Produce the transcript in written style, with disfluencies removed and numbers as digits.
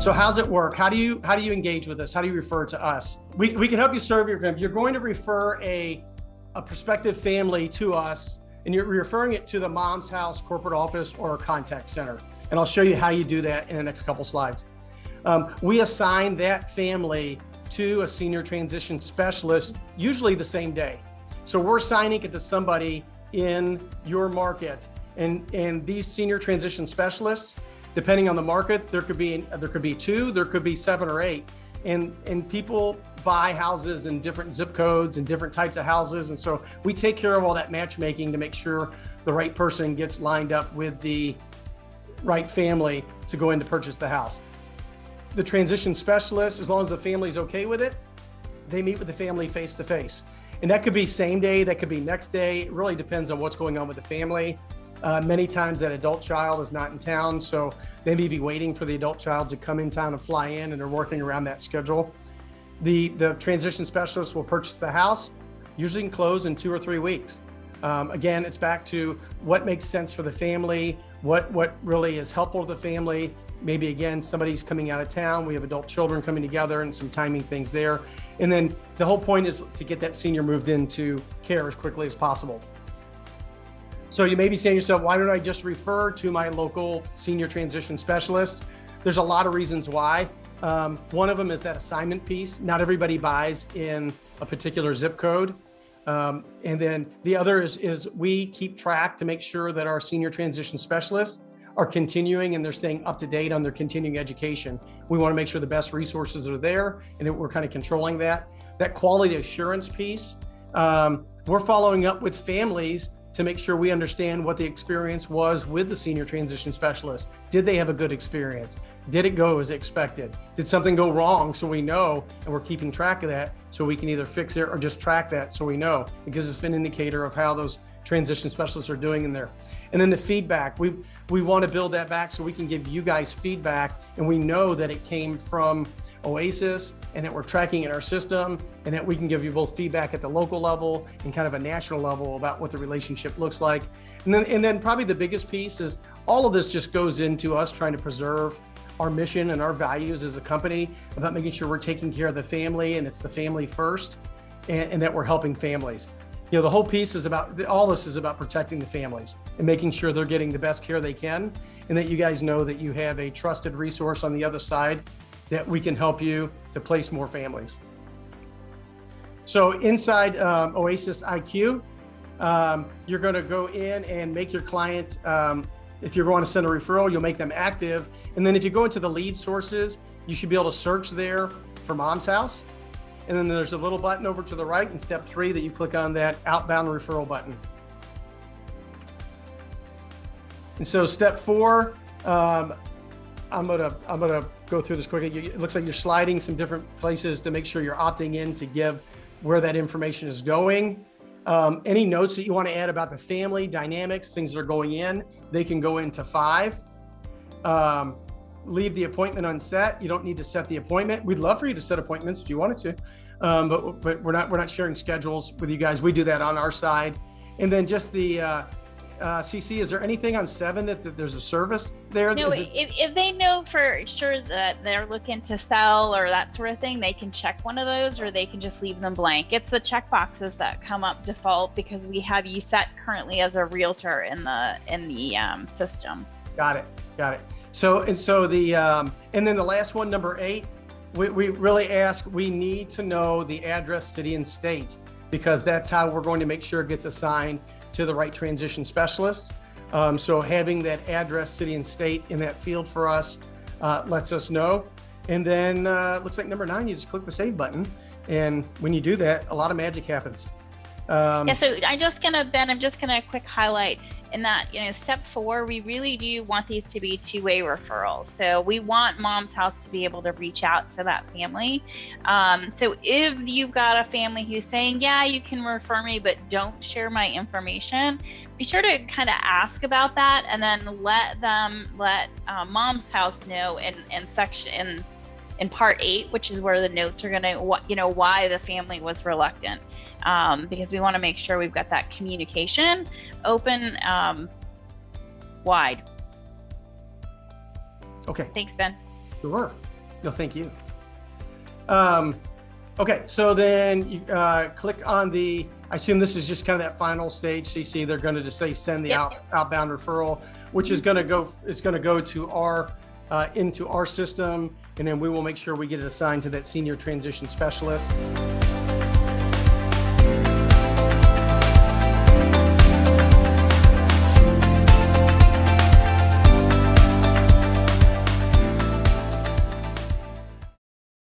So how's it work? How do you engage with us? How do you refer to us? We can help you serve your family. You're going to refer a prospective family to us, and you're referring it to the Mom's House corporate office or contact center. And I'll show you how you do that in the next couple slides. We assign that family to a senior transition specialist, usually the same day. So we're assigning it to somebody in your market, and these senior transition specialists, depending on the market, there could be 2, there could be 7 or 8, and people buy houses in different zip codes and different types of houses, and so we take care of all that matchmaking to make sure the right person gets lined up with the right family to go in to purchase the house. The transition specialist, as long as the family's okay with it, they meet with the family face to face. And that could be same day, that could be next day. It really depends on what's going on with the family. Many times that adult child is not in town, so they may be waiting for the adult child to come in town and fly in, and they're working around that schedule. The transition specialist will purchase the house, usually can close in 2 or 3 weeks. Again, it's back to what makes sense for the family, what really is helpful to the family. Maybe again, somebody's coming out of town, we have adult children coming together and some timing things there. And then the whole point is to get that senior moved into care as quickly as possible. So you may be saying to yourself, why don't I just refer to my local senior transition specialist? There's a lot of reasons why. One of them is that assignment piece. Not everybody buys in a particular zip code. And then the other is we keep track to make sure that our senior transition specialists are continuing and they're staying up to date on their continuing education. We want to make sure the best resources are there, and that we're kind of controlling that. That quality assurance piece, we're following up with families to make sure we understand what the experience was with the senior transition specialist. Did they have a good experience? Did it go as expected? Did something go wrong so we know, and we're keeping track of that so we can either fix it or just track that so we know. It gives us an indicator of how those transition specialists are doing in there. And then the feedback, we want to build that back so we can give you guys feedback, and we know that it came from Oasis and that we're tracking in our system, and that we can give you both feedback at the local level and kind of a national level about what the relationship looks like. And then probably the biggest piece is all of this just goes into us trying to preserve our mission and our values as a company about making sure we're taking care of the family, and it's the family first, and that we're helping families. You know, the whole piece is about, all this is about protecting the families and making sure they're getting the best care they can, and that you guys know that you have a trusted resource on the other side that we can help you to place more families. So inside Oasis IQ, you're going to go in and make your client, if you're going to send a referral, you'll make them active. And then if you go into the lead sources, you should be able to search there for Mom's House. And then there's a little button over to the right in step 3 that you click on, that outbound referral button. And so step 4, I'm gonna go through this quickly. It looks like you're sliding some different places to make sure you're opting in to give where that information is going. Any notes that you want to add about the family dynamics, things that are going in, they can go into 5. Leave the appointment unset. You don't need to set the appointment. We'd love for you to set appointments if you wanted to, but we're not sharing schedules with you guys. We do that on our side. And then just the CC, is there anything on 7 that there's a service there? No, if they know for sure that they're looking to sell or that sort of thing, they can check one of those, or they can just leave them blank. It's the check boxes that come up default because we have you set currently as a realtor in the system. Got it. So and then the last one, number 8, we really ask, we need to know the address, city, and state, because that's how we're going to make sure it gets assigned to the right transition specialist. So having that address, city, and state in that field for us lets us know. And then looks like number 9, you just click the save button. And when you do that, a lot of magic happens. Yeah, so I'm just gonna quick highlight in that, step 4, we really do want these to be two-way referrals. So we want Mom's House to be able to reach out to that family. So if you've got a family who's saying, yeah, you can refer me, but don't share my information, be sure to kind of ask about that, and then let Mom's House know in part 8, which is where the notes are gonna, why the family was reluctant. Because we want to make sure we've got that communication open wide. Okay. Thanks, Ben. Sure. No, thank you. Okay, so then you click on the, I assume this is just kind of that final stage, CC. They're going to just say send the outbound referral, which is going to go, it's going to go to our, into our system, and then we will make sure we get it assigned to that senior transition specialist.